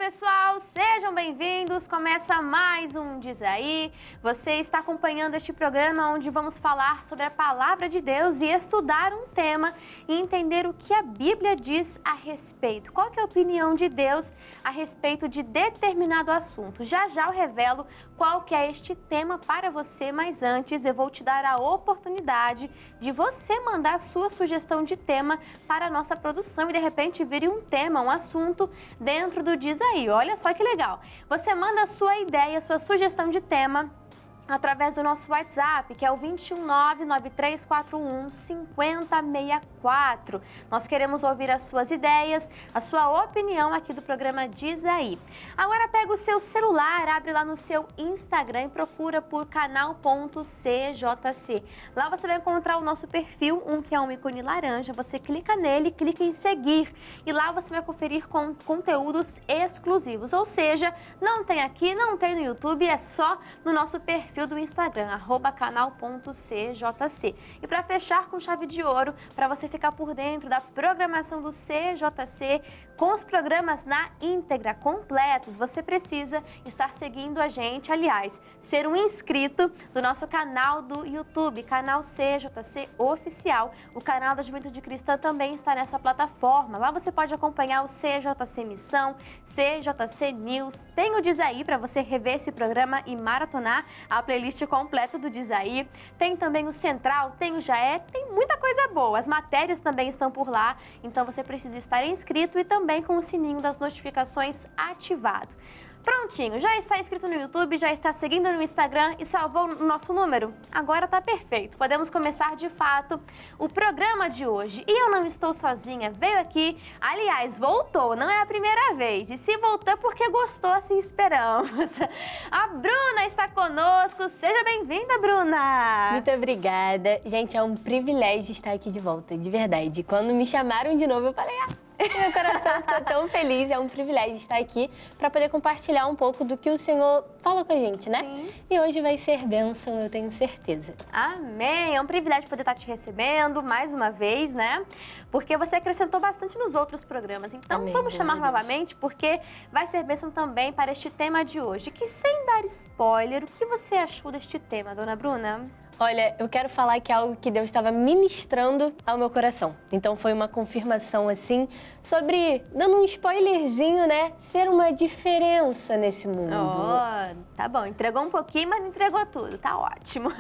pessoal, sejam bem-vindos. Começa mais um Diz Aí. Você está acompanhando este programa onde vamos falar sobre a palavra de Deus e estudar um tema e entender o que a Bíblia diz a respeito. Qual que é a opinião de Deus a respeito de determinado assunto? Já já eu revelo qual que é este tema para você, mas antes eu vou te dar a oportunidade de você mandar a sua sugestão de tema para a nossa produção e de repente vire um tema, um assunto dentro do Diz Aí. Olha só que legal. Você manda a sua ideia, a sua sugestão de tema através do nosso WhatsApp, que é o 21993415064. Nós queremos ouvir as suas ideias, a sua opinião aqui do programa Diz Aí. Agora pega o seu celular, abre lá no seu Instagram e procura por canal.cjc. Lá você vai encontrar o nosso perfil, que é um ícone laranja. Você clica nele, clica em seguir e lá você vai conferir com conteúdos exclusivos. Ou seja, não tem aqui, não tem no YouTube, é só no nosso perfil do Instagram, @canal.cjc. E para fechar com chave de ouro, para você ficar por dentro da programação do CJC, com os programas na íntegra, completos, você precisa estar seguindo a gente, aliás, ser um inscrito do nosso canal do YouTube, canal CJC Oficial. O canal da Juventude Cristã também está nessa plataforma. Lá você pode acompanhar o CJC Missão, CJC News. Tem o Diz Aí para você rever esse programa e maratonar a playlist completa do Diz Aí. Tem também o Central, tem o Jaé, tem muita coisa boa. As matérias também estão por lá, então você precisa estar inscrito e também com o sininho das notificações ativado. Prontinho, já está inscrito no YouTube, já está seguindo no Instagram e salvou o nosso número? Agora tá perfeito. Podemos começar de fato o programa de hoje. E eu não estou sozinha, veio aqui, aliás, voltou, não é a primeira vez. E se voltou é porque gostou, assim esperamos. A Bruna está conosco, seja bem-vinda, Bruna! Muito obrigada. Gente, é um privilégio estar aqui de volta, de verdade. Quando me chamaram de novo, eu falei, meu coração ficou tão feliz, é um privilégio estar aqui para poder compartilhar um pouco do que o Senhor fala com a gente, né? Sim. E hoje vai ser bênção, eu tenho certeza. Amém! É um privilégio poder estar te recebendo mais uma vez, né? Porque você acrescentou bastante nos outros programas. Então, Amém, vamos chamar glória a Deus. novamente, porque vai ser bênção também para este tema de hoje. Que sem dar spoiler, o que você achou deste tema, dona Bruna? Olha, eu quero falar que é algo que Deus estava ministrando ao meu coração. Então foi uma confirmação, assim, sobre, dando um spoilerzinho, né? Ser uma diferença nesse mundo. Tá bom, entregou um pouquinho, mas não entregou tudo, tá ótimo.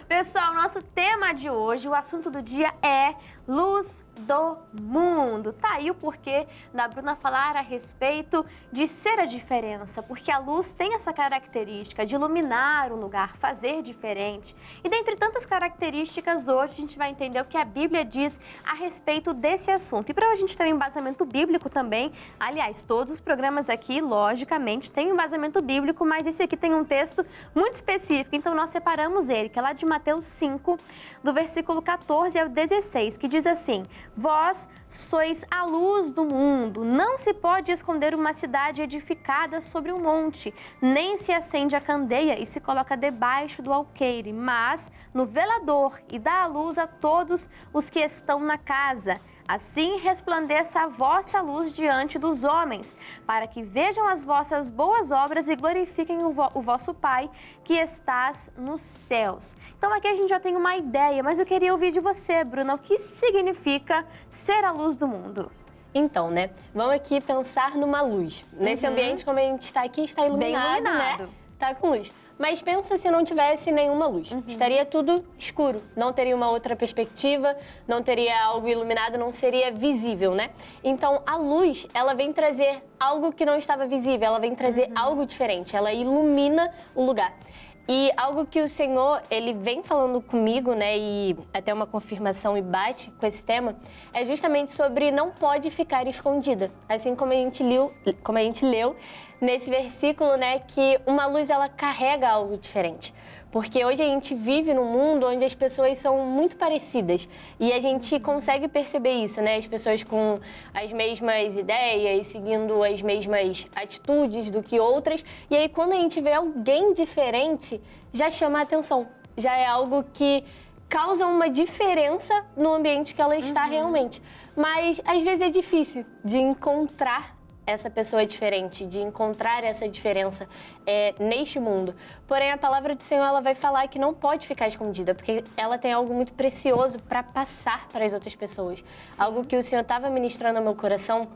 Pessoal, nosso tema de hoje, o assunto do dia é luz do mundo. Tá aí o porquê da Bruna falar a respeito de ser a diferença, porque a luz tem essa característica de iluminar um lugar, fazer diferente. E dentre tantas características, hoje a gente vai entender o que a Bíblia diz a respeito desse assunto. E para a gente ter um embasamento bíblico também, aliás, todos os programas aqui, logicamente, têm um embasamento bíblico, mas esse aqui tem um texto muito específico, então nós separamos ele, que é lá de Mateus 5, do versículo 14 ao 16, que diz assim: vós sois a luz do mundo, não se pode esconder uma cidade edificada sobre um monte, nem se acende a candeia e se coloca debaixo do alqueire, mas no velador e dá a luz a todos os que estão na casa. Assim resplandeça a vossa luz diante dos homens, para que vejam as vossas boas obras e glorifiquem o vosso Pai que estás nos céus. Então aqui a gente já tem uma ideia, mas eu queria ouvir de você, Bruna, o que significa ser a luz do mundo? Então, né? Vamos aqui pensar numa luz. Nesse ambiente, como a gente está aqui, está iluminado, né? Tá com luz. Mas pensa se não tivesse nenhuma luz. Estaria tudo escuro. Não teria uma outra perspectiva, não teria algo iluminado, não seria visível, né? Então, a luz, ela vem trazer algo que não estava visível, ela vem trazer algo diferente, ela ilumina o lugar. E algo que o Senhor, ele vem falando comigo, né, e até uma confirmação e bate com esse tema, é justamente sobre não pode ficar escondida. Assim como a gente leu nesse versículo, né, que uma luz, ela carrega algo diferente. Porque hoje a gente vive num mundo onde as pessoas são muito parecidas e a gente consegue perceber isso, né? As pessoas com as mesmas ideias, seguindo as mesmas atitudes do que outras. E aí, quando a gente vê alguém diferente, já chama a atenção. Já é algo que causa uma diferença no ambiente que ela está realmente. Mas, às vezes, é difícil de encontrar essa pessoa diferente, de encontrar essa diferença neste mundo. Porém, a palavra do Senhor, ela vai falar que não pode ficar escondida, porque ela tem algo muito precioso para passar para as outras pessoas. Sim. Algo que o Senhor estava ministrando ao meu coração.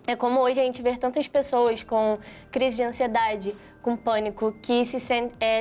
É como hoje a gente vê tantas pessoas com crise de ansiedade, com pânico, que se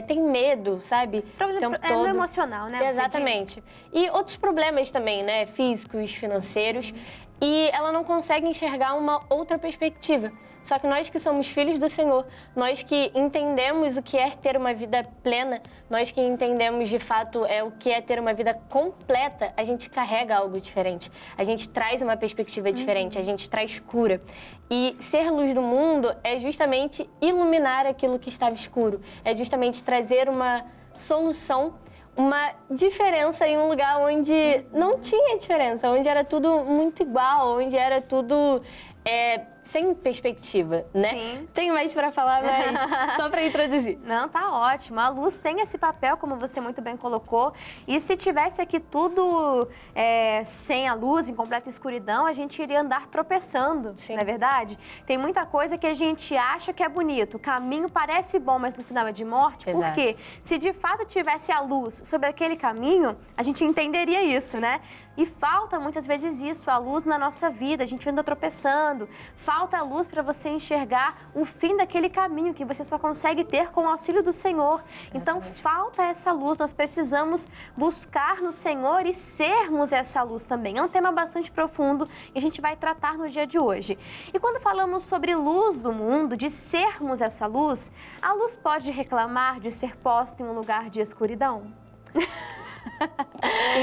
tem medo, sabe? O tempo todo. No emocional, né? Exatamente. E outros problemas também, né? Físicos, financeiros. E ela não consegue enxergar uma outra perspectiva. Só que nós que somos filhos do Senhor, nós que entendemos o que é ter uma vida plena, nós que entendemos de fato o que é ter uma vida completa, a gente carrega algo diferente. A gente traz uma perspectiva diferente, a gente traz cura. E ser luz do mundo é justamente iluminar aquilo que estava escuro, é justamente trazer uma solução, uma diferença em um lugar onde não tinha diferença, onde era tudo muito igual, onde era tudo sem perspectiva, né? Sim. Tem mais para falar, mas só para introduzir. Não, tá ótimo. A luz tem esse papel, como você muito bem colocou. E se tivesse aqui tudo sem a luz, em completa escuridão, a gente iria andar tropeçando, Sim. Não é verdade? Tem muita coisa que a gente acha que é bonito. O caminho parece bom, mas no final é de morte. Exato. Por quê? Se de fato tivesse a luz sobre aquele caminho, a gente entenderia isso, né? E falta muitas vezes isso, a luz na nossa vida, a gente anda tropeçando. Falta a luz para você enxergar o fim daquele caminho que você só consegue ter com o auxílio do Senhor. Então falta essa luz, nós precisamos buscar no Senhor e sermos essa luz também. É um tema bastante profundo e a gente vai tratar no dia de hoje. E quando falamos sobre luz do mundo, de sermos essa luz, a luz pode reclamar de ser posta em um lugar de escuridão?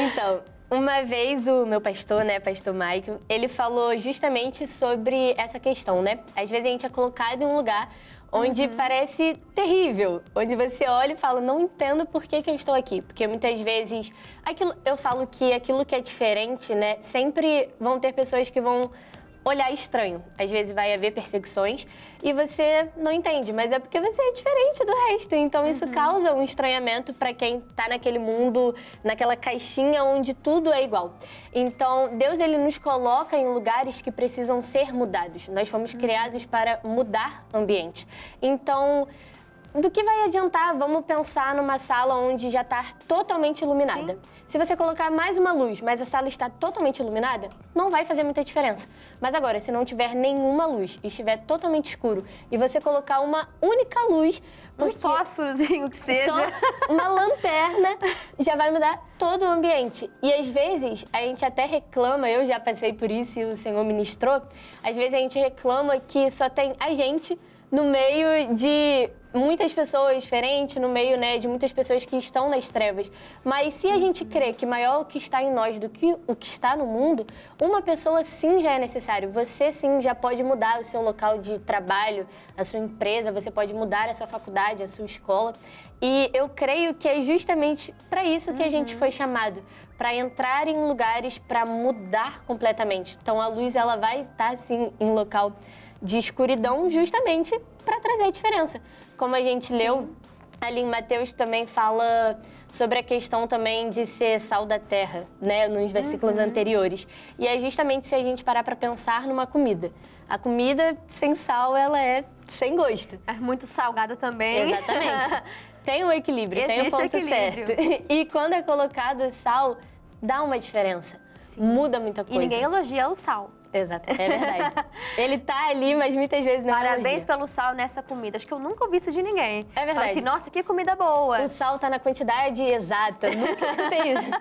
Então, uma vez o meu pastor, né, pastor Michael, ele falou justamente sobre essa questão, né? Às vezes a gente é colocado em um lugar onde parece terrível, onde você olha e fala, não entendo por que eu estou aqui. Porque muitas vezes, eu falo que aquilo que é diferente, né, sempre vão ter pessoas que vão olhar estranho. Às vezes vai haver perseguições e você não entende, mas é porque você é diferente do resto. Então isso causa um estranhamento para quem está naquele mundo, naquela caixinha onde tudo é igual. Então Deus, ele nos coloca em lugares que precisam ser mudados. Nós fomos criados para mudar ambientes. Então, do que vai adiantar? Vamos pensar numa sala onde já está totalmente iluminada. Sim. Se você colocar mais uma luz, mas a sala está totalmente iluminada, não vai fazer muita diferença. Mas agora, se não tiver nenhuma luz e estiver totalmente escuro e você colocar uma única luz, um fósforozinho que seja, só uma lanterna, já vai mudar todo o ambiente. E às vezes a gente até reclama, eu já passei por isso e o Senhor ministrou, às vezes a gente reclama que só tem a gente no meio de muitas pessoas diferentes, no meio, né, de muitas pessoas que estão nas trevas. Mas se a gente crê que maior o que está em nós do que o que está no mundo, uma pessoa sim já é necessário. Você sim já pode mudar o seu local de trabalho, a sua empresa, você pode mudar a sua faculdade, a sua escola. E eu creio que é justamente para isso que a gente foi chamado, para entrar em lugares, para mudar completamente. Então a luz, ela vai estar sim em local de escuridão justamente para trazer a diferença. Como a gente leu, ali em Mateus também fala sobre a questão também de ser sal da terra, né, nos versículos anteriores. E é justamente se a gente parar para pensar numa comida. A comida sem sal, ela é sem gosto. É muito salgada também. Exatamente. Tem um equilíbrio, tem um ponto certo. E quando é colocado o sal, dá uma diferença. Sim. Muda muita coisa. E ninguém elogia o sal. Exato, é verdade. Ele tá ali, mas muitas vezes não elogia. Parabéns pelo sal nessa comida. Acho que eu nunca ouvi isso de ninguém. É verdade. Fala assim, nossa, que comida boa. O sal tá na quantidade exata. Nunca escutei isso.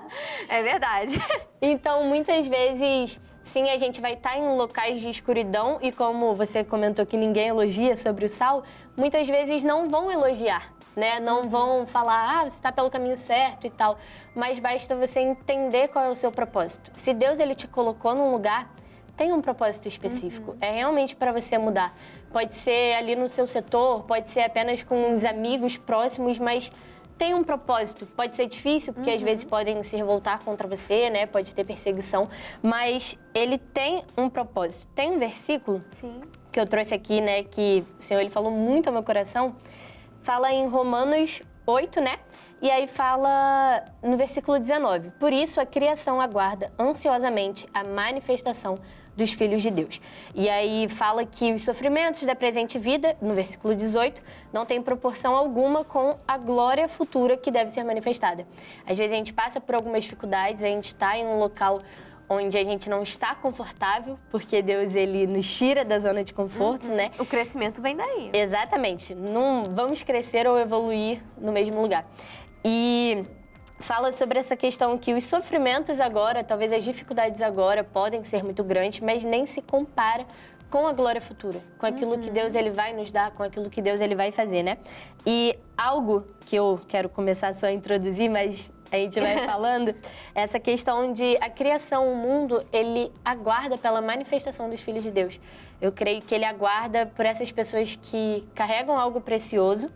É verdade. Então, muitas vezes, sim, a gente vai estar em locais de escuridão e como você comentou que ninguém elogia sobre o sal, muitas vezes não vão elogiar, né? Não vão falar, você está pelo caminho certo e tal. Mas basta você entender qual é o seu propósito. Se Deus, ele te colocou num lugar, tem um propósito específico. É realmente para você mudar. Pode ser ali no seu setor, pode ser apenas com os amigos próximos, mas tem um propósito. Pode ser difícil, porque às vezes podem se revoltar contra você, né? Pode ter perseguição, mas ele tem um propósito. Tem um versículo que eu trouxe aqui, né? Que o Senhor, ele falou muito ao meu coração. Fala em Romanos 8, né? E aí fala no versículo 19. Por isso a criação aguarda ansiosamente a manifestação dos filhos de Deus. E aí fala que os sofrimentos da presente vida, no versículo 18, não tem proporção alguma com a glória futura que deve ser manifestada. Às vezes a gente passa por algumas dificuldades, a gente está em um local onde a gente não está confortável, porque Deus, ele nos tira da zona de conforto, né? O crescimento vem daí. Exatamente. Não vamos crescer ou evoluir no mesmo lugar. E fala sobre essa questão que os sofrimentos agora, talvez as dificuldades agora podem ser muito grandes, mas nem se compara com a glória futura, com aquilo que Deus, ele vai nos dar, com aquilo que Deus, ele vai fazer, né? E algo que eu quero começar só a introduzir, mas a gente vai falando, essa questão de a criação, o mundo, ele aguarda pela manifestação dos filhos de Deus. Eu creio que ele aguarda por essas pessoas que carregam algo precioso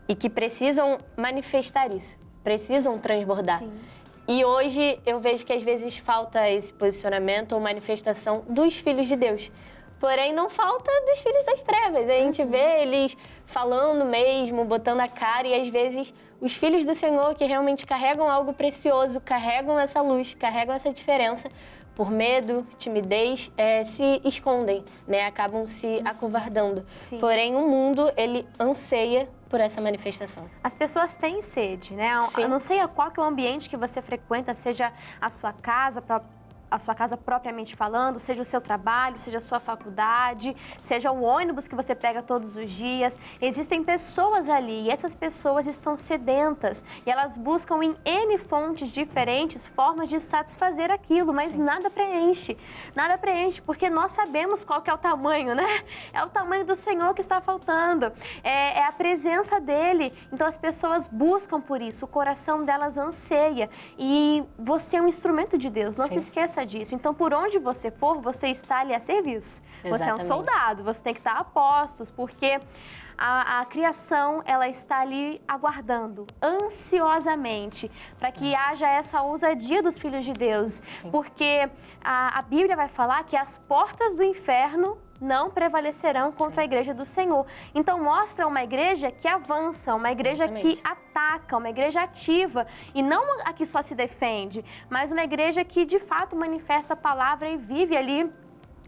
e que precisam manifestar isso, precisam transbordar. Sim. E hoje eu vejo que às vezes falta esse posicionamento ou manifestação dos filhos de Deus. Porém, não falta dos filhos das trevas. A gente vê eles falando mesmo, botando a cara, e às vezes os filhos do Senhor que realmente carregam algo precioso, carregam essa luz, carregam essa diferença, por medo, timidez, se escondem, né? Acabam se acovardando. Sim. Porém, o mundo, ele anseia por essa manifestação. As pessoas têm sede, né? Sim. Eu não sei qual que é o ambiente que você frequenta, seja a sua casa propriamente falando, seja o seu trabalho, seja a sua faculdade, seja o ônibus que você pega todos os dias. Existem pessoas ali e essas pessoas estão sedentas e elas buscam em N fontes diferentes formas de satisfazer aquilo, mas Sim. nada preenche, porque nós sabemos qual que é o tamanho, né? É o tamanho do Senhor que está faltando, é a presença dele. Então as pessoas buscam por isso, o coração delas anseia e você é um instrumento de Deus, não Sim. se esqueça disso. Então, por onde você for, você está ali a serviço. Exatamente. Você é um soldado, você tem que estar a postos, porque a criação, ela está ali aguardando ansiosamente para que haja essa ousadia dos filhos de Deus. Sim. Porque a Bíblia vai falar que as portas do inferno não prevalecerão contra a igreja do Senhor. Então mostra uma igreja que avança, uma igreja que ataca, uma igreja ativa e não a que só se defende, mas uma igreja que de fato manifesta a palavra e vive ali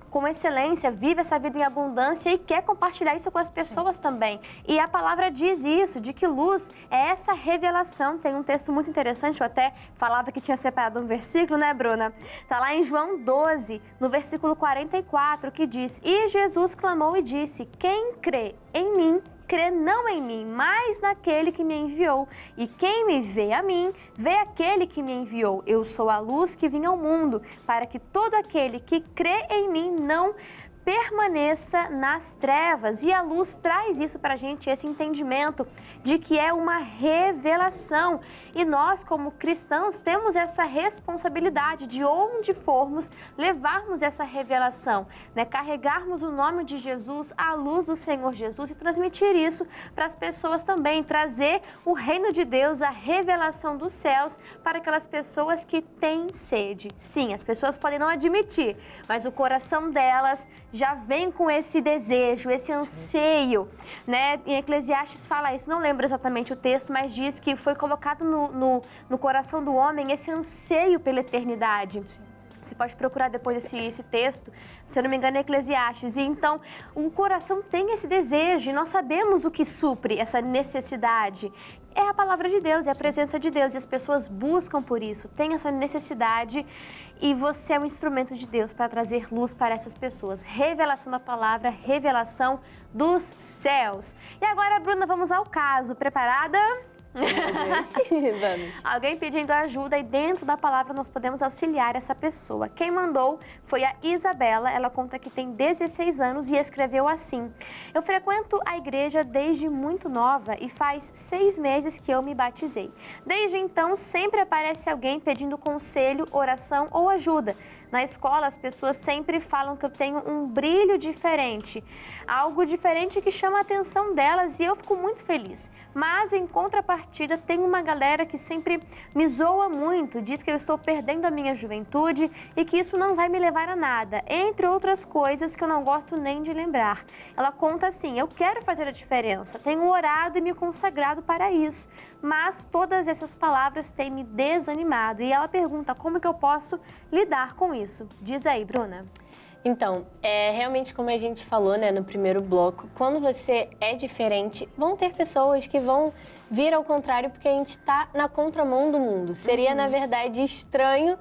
com excelência, vive essa vida em abundância e quer compartilhar isso com as pessoas também. E a palavra diz isso, de que luz é essa revelação. Tem um texto muito interessante, eu até falava que tinha separado um versículo, né, Bruna? Tá lá em João 12, no versículo 44, que diz: E Jesus clamou e disse, quem crê em mim, crê não em mim, mas naquele que me enviou. E quem me vê a mim, vê aquele que me enviou. Eu sou a luz que vim ao mundo, para que todo aquele que crê em mim não permaneça nas trevas. E a luz traz isso para a gente, esse entendimento de que é uma revelação. E nós, como cristãos, temos essa responsabilidade de onde formos, levarmos essa revelação, né? Carregarmos o nome de Jesus, a luz do Senhor Jesus e transmitir isso para as pessoas também, trazer o reino de Deus, a revelação dos céus para aquelas pessoas que têm sede. Sim, as pessoas podem não admitir, mas o coração delas já vem com esse desejo, esse anseio, né? Em Eclesiastes fala isso, não lembro exatamente o texto, mas diz que foi colocado no coração do homem esse anseio pela eternidade. Sim. Você pode procurar depois esse texto, se eu não me engano, é Eclesiastes. E então, o coração tem esse desejo e nós sabemos o que supre essa necessidade. É a palavra de Deus, é a presença de Deus. E as pessoas buscam por isso, têm essa necessidade. E você é um instrumento de Deus para trazer luz para essas pessoas. Revelação da palavra, revelação dos céus. E agora, Bruna, vamos ao caso. Preparada? Vamos. Alguém pedindo ajuda e dentro da palavra nós podemos auxiliar essa pessoa. Quem mandou foi a Isabela, ela conta que tem 16 anos e escreveu assim: eu frequento a igreja desde muito nova e faz 6 meses que eu me batizei. Desde então sempre aparece alguém pedindo conselho, oração ou ajuda. Na escola, as pessoas sempre falam que eu tenho um brilho diferente, algo diferente que chama a atenção delas e eu fico muito feliz. Mas, em contrapartida, tem uma galera que sempre me zoa muito, diz que eu estou perdendo a minha juventude e que isso não vai me levar a nada, entre outras coisas que eu não gosto nem de lembrar. Ela conta assim: eu quero fazer a diferença, tenho orado e me consagrado para isso, mas todas essas palavras têm me desanimado. E ela pergunta como que eu posso lidar com isso. Diz aí, Bruna. Então, realmente como a gente falou, né, no primeiro bloco, quando você é diferente, vão ter pessoas que vão vir ao contrário porque a gente está na contramão do mundo. Seria, na verdade, estranho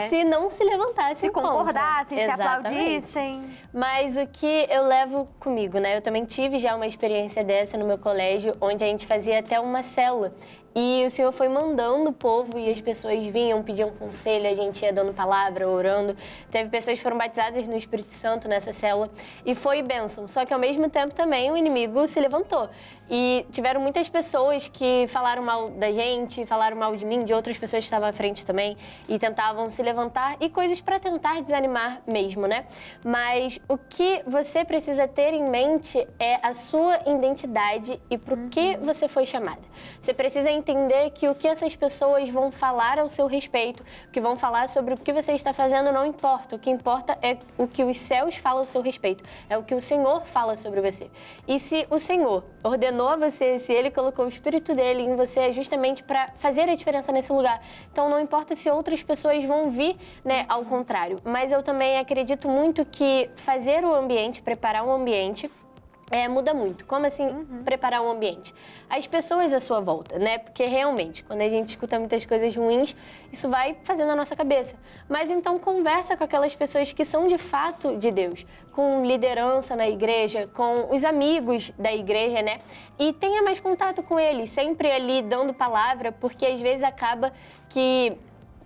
se não se levantasse se concordassem, se aplaudissem. Mas o que eu levo comigo, né? Eu também tive já uma experiência dessa no meu colégio, onde a gente fazia até uma célula. E o Senhor foi mandando o povo e as pessoas vinham, pediam conselho, a gente ia dando palavra, orando. Teve pessoas que foram batizadas no Espírito Santo nessa célula e foi bênção. Só que ao mesmo tempo também o inimigo se levantou. E tiveram muitas pessoas que falaram mal da gente, falaram mal de mim, de outras pessoas que estavam à frente também e tentavam se levantar e coisas para tentar desanimar mesmo, né? Mas o que você precisa ter em mente é a sua identidade e para o que você foi chamada. Você precisa entender que o que essas pessoas vão falar ao seu respeito, o que vão falar sobre o que você está fazendo não importa. O que importa é o que os céus falam ao seu respeito, é o que o Senhor fala sobre você. E se o Senhor ordenou a você, se Ele colocou o Espírito dele em você, é justamente para fazer a diferença nesse lugar. Então não importa se outras pessoas vão vir, né, ao contrário. Mas eu também acredito muito que fazer o ambiente, preparar um ambiente, muda muito. Como assim preparar um ambiente? As pessoas à sua volta, né? Porque realmente, quando a gente escuta muitas coisas ruins, isso vai fazendo a nossa cabeça. Mas então conversa com aquelas pessoas que são de fato de Deus, com liderança na igreja, com os amigos da igreja, né? E tenha mais contato com eles, sempre ali dando palavra, porque às vezes acaba que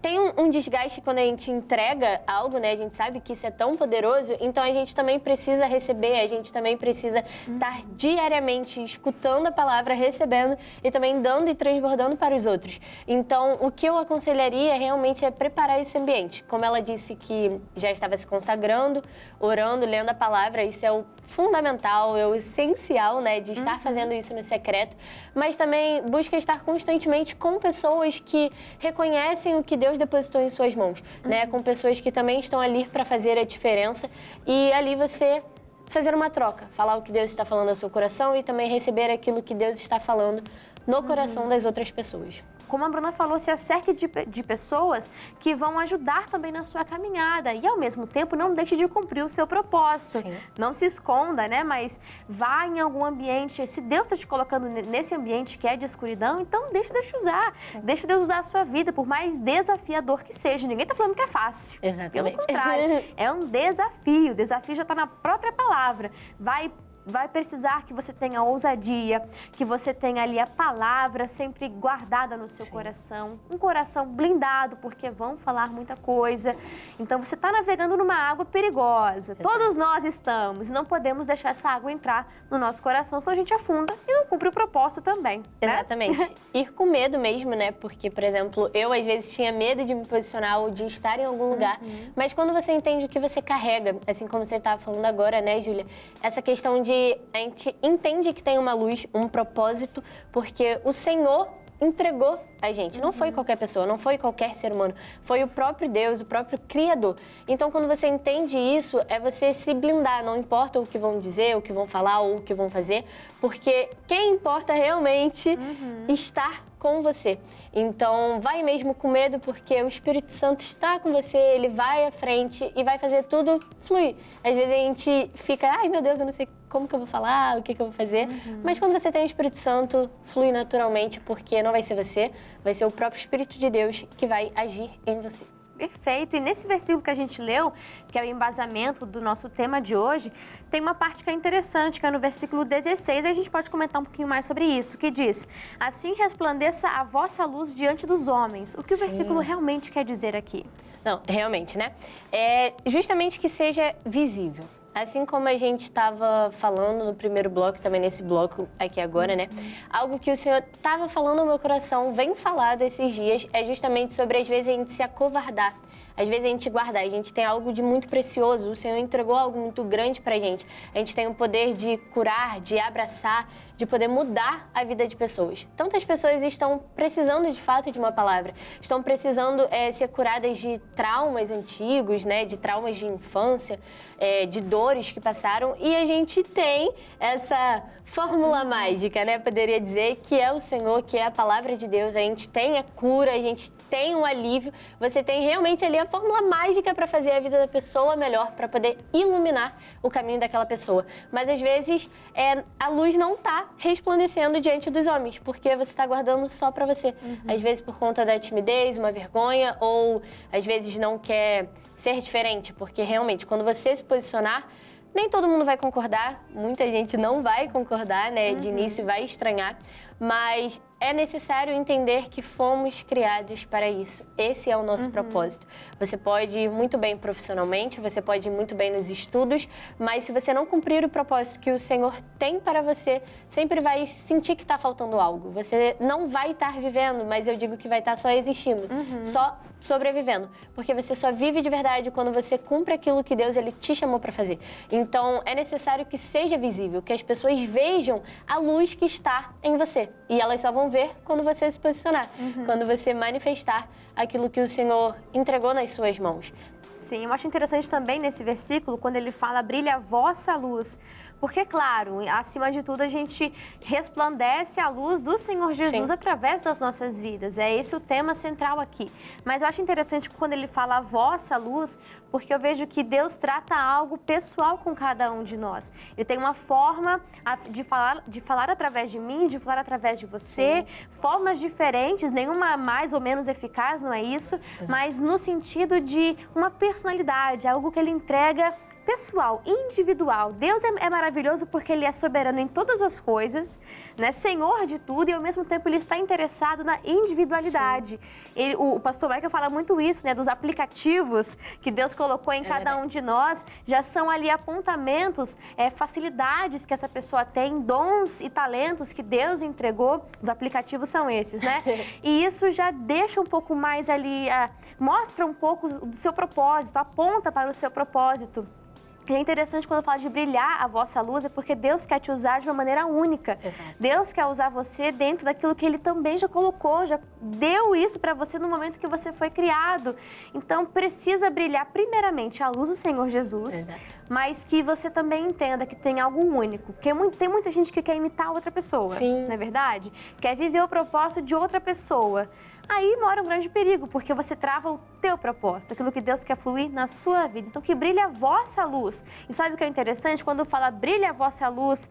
tem um desgaste quando a gente entrega algo, né? A gente sabe que isso é tão poderoso, então a gente também precisa receber, a gente também precisa estar diariamente escutando a palavra, recebendo e também dando e transbordando para os outros. Então, o que eu aconselharia realmente é preparar esse ambiente. Como ela disse que já estava se consagrando, orando, lendo a palavra, isso é o fundamental, é o essencial, né? De estar fazendo isso no secreto, mas também busca estar constantemente com pessoas que reconhecem o que Deus depositou em suas mãos, né? Com pessoas que também estão ali para fazer a diferença e ali você fazer uma troca, falar o que Deus está falando ao seu coração e também receber aquilo que Deus está falando no coração das outras pessoas. Como a Bruna falou, se acerque de pessoas que vão ajudar também na sua caminhada e, ao mesmo tempo, não deixe de cumprir o seu propósito. Sim. Não se esconda, né? Mas vá em algum ambiente. Se Deus está te colocando nesse ambiente que é de escuridão, então deixa Deus te usar. Sim. Deixa Deus usar a sua vida, por mais desafiador que seja. Ninguém está falando que é fácil. Exatamente. Pelo contrário, é um desafio. O desafio já está na própria palavra. Vai precisar que você tenha ousadia, que você tenha ali a palavra sempre guardada no seu coração. Um coração blindado, porque vão falar muita coisa. Então, você está navegando numa água perigosa. Exato. Todos nós estamos. E não podemos deixar essa água entrar no nosso coração, senão a gente afunda e não cumpre o propósito também. Exatamente. Né? Ir com medo mesmo, né? Porque, por exemplo, eu às vezes tinha medo de me posicionar ou de estar em algum lugar. Mas quando você entende o que você carrega, assim como você estava falando agora, né, Júlia? Essa questão de a gente entende que tem uma luz, um propósito, porque o Senhor entregou a gente. Não foi qualquer pessoa, não foi qualquer ser humano. Foi o próprio Deus, o próprio Criador. Então, quando você entende isso, é você se blindar. Não importa o que vão dizer, o que vão falar ou o que vão fazer, porque quem importa realmente estar com você. Então, vai mesmo com medo, porque o Espírito Santo está com você, ele vai à frente e vai fazer tudo fluir. Às vezes a gente fica, ai meu Deus, eu não sei como que eu vou falar, o que eu vou fazer. Mas quando você tem o Espírito Santo, flui naturalmente, porque não vai ser você, vai ser o próprio Espírito de Deus que vai agir em você. Perfeito. E nesse versículo que a gente leu, que é o embasamento do nosso tema de hoje, tem uma parte que é interessante, que é no versículo 16, e a gente pode comentar um pouquinho mais sobre isso, que diz: assim resplandeça a vossa luz diante dos homens. O que o versículo realmente quer dizer aqui? Não, realmente, né? É justamente que seja visível. Assim como a gente estava falando no primeiro bloco, também nesse bloco aqui agora, né? Algo que o Senhor estava falando no meu coração, vem falado esses dias, é justamente sobre, às vezes, a gente se acovardar. Às vezes a gente guardar, a gente tem algo de muito precioso, o Senhor entregou algo muito grande pra gente. A gente tem o poder de curar, de abraçar, de poder mudar a vida de pessoas. Tantas pessoas estão precisando de fato de uma palavra, estão precisando ser curadas de traumas antigos, né, de traumas de infância, de dores que passaram, e a gente tem essa fórmula mágica, né, poderia dizer, que é o Senhor, que é a palavra de Deus. A gente tem a cura, a gente tem um alívio, você tem realmente ali a a fórmula mágica para fazer a vida da pessoa melhor, para poder iluminar o caminho daquela pessoa. Mas às vezes a luz não tá resplandecendo diante dos homens, porque você está guardando só para você. Às vezes por conta da timidez, uma vergonha, ou às vezes não quer ser diferente, porque realmente quando você se posicionar, nem todo mundo vai concordar, muita gente não vai concordar, né? De início vai estranhar, mas é necessário entender que fomos criados para isso. Esse é o nosso propósito. Você pode ir muito bem profissionalmente, você pode ir muito bem nos estudos, mas se você não cumprir o propósito que o Senhor tem para você, sempre vai sentir que está faltando algo. Você não vai estar vivendo, mas eu digo que vai estar só existindo, só sobrevivendo. Porque você só vive de verdade quando você cumpre aquilo que Deus ele te chamou para fazer. Então, é necessário que seja visível, que as pessoas vejam a luz que está em você. E elas só vão ver quando você se posicionar, quando você manifestar aquilo que o Senhor entregou nas suas mãos. Sim, eu acho interessante também nesse versículo, quando ele fala, brilha a vossa luz. Porque, claro, acima de tudo, a gente resplandece a luz do Senhor Jesus através das nossas vidas. É esse o tema central aqui. Mas eu acho interessante quando ele fala a vossa luz, porque eu vejo que Deus trata algo pessoal com cada um de nós. Ele tem uma forma de falar através de mim, de falar através de você, formas diferentes, nenhuma mais ou menos eficaz, não é isso? Mas no sentido de uma personalidade, algo que ele entrega pessoal, individual. Deus é maravilhoso porque Ele é soberano em todas as coisas, né? Senhor de tudo, e ao mesmo tempo Ele está interessado na individualidade. O pastor Michael fala muito isso, né? Dos aplicativos que Deus colocou em cada um de nós, já são ali apontamentos, facilidades que essa pessoa tem, dons e talentos que Deus entregou. Os aplicativos são esses, né? E isso já deixa um pouco mais ali, mostra um pouco do seu propósito, aponta para o seu propósito. E é interessante quando eu falo de brilhar a vossa luz, é porque Deus quer te usar de uma maneira única. Exato. Deus quer usar você dentro daquilo que Ele também já colocou, já deu isso para você no momento que você foi criado. Então, precisa brilhar primeiramente a luz do Senhor Jesus, mas que você também entenda que tem algo único. Porque tem muita gente que quer imitar outra pessoa, não é verdade? Quer viver o propósito de outra pessoa. Aí mora um grande perigo, porque você trava o teu propósito, aquilo que Deus quer fluir na sua vida. Então, que brilhe a vossa luz. E sabe o que é interessante? Quando fala brilha a vossa luz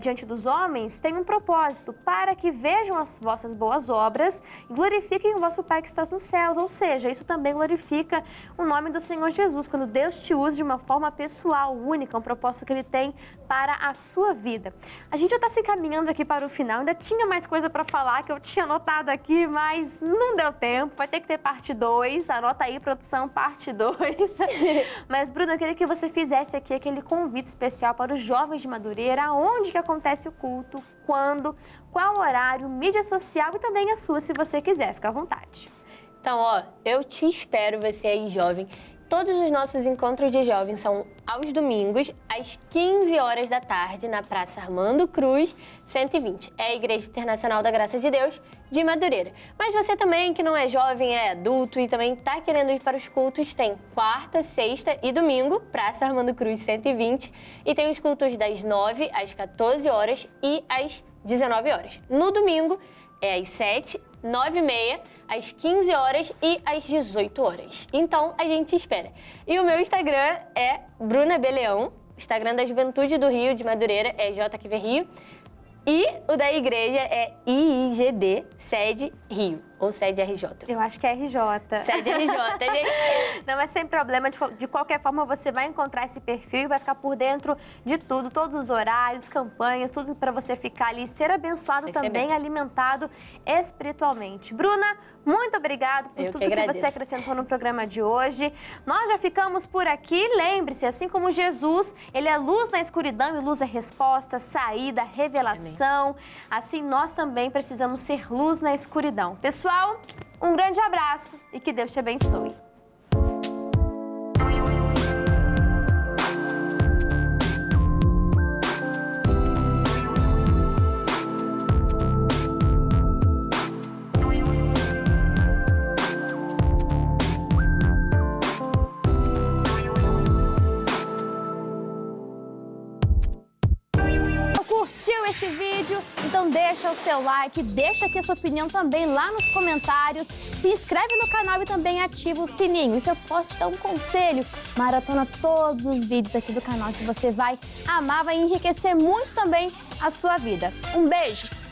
diante dos homens, tem um propósito, para que vejam as vossas boas obras e glorifiquem o vosso Pai que está nos céus. Ou seja, isso também glorifica o nome do Senhor Jesus, quando Deus te usa de uma forma pessoal, única, um propósito que Ele tem para a sua vida. A gente já está se encaminhando aqui para o final, ainda tinha mais coisa para falar que eu tinha anotado aqui, mas não deu tempo, vai ter que ter parte 2, anota aí, produção, parte 2. Mas, Bruna, eu queria que você fizesse aqui aquele convite especial para os jovens de Madureira, onde que acontece o culto, quando, qual horário, mídia social e também a sua, se você quiser, fica à vontade. Então, eu te espero, você aí, jovem. Todos os nossos encontros de jovens são aos domingos, às 15 horas da tarde, na Praça Armando Cruz, 120. É a Igreja Internacional da Graça de Deus de Madureira. Mas você também, que não é jovem, é adulto e também está querendo ir para os cultos, tem quarta, sexta e domingo, Praça Armando Cruz, 120. E tem os cultos das 9 às 14 horas e às 19 horas. No domingo, é às 7, 9h30, às 15 horas e às 18 horas. Então, a gente espera. E o meu Instagram é Bruna Beleão. O Instagram da Juventude do Rio de Madureira é JQV E o da igreja é IIGD, sede Rio, ou sede RJ. Eu acho que é RJ. Sede RJ, gente. Não, mas sem problema, de qualquer forma você vai encontrar esse perfil e vai ficar por dentro de tudo, todos os horários, campanhas, tudo para você ficar ali e ser abençoado também, alimentado espiritualmente. Bruna, muito obrigada por tudo que você acrescentou no programa de hoje. Nós já ficamos por aqui. Lembre-se, assim como Jesus, Ele é luz na escuridão e luz é resposta, saída, revelação. Assim, nós também precisamos ser luz na escuridão. Pessoal, um grande abraço e que Deus te abençoe. Curtiu esse vídeo? Então deixa o seu like, deixa aqui a sua opinião também lá nos comentários. Se inscreve no canal e também ativa o sininho. E se eu posso te dar um conselho, maratona todos os vídeos aqui do canal que você vai amar, vai enriquecer muito também a sua vida. Um beijo!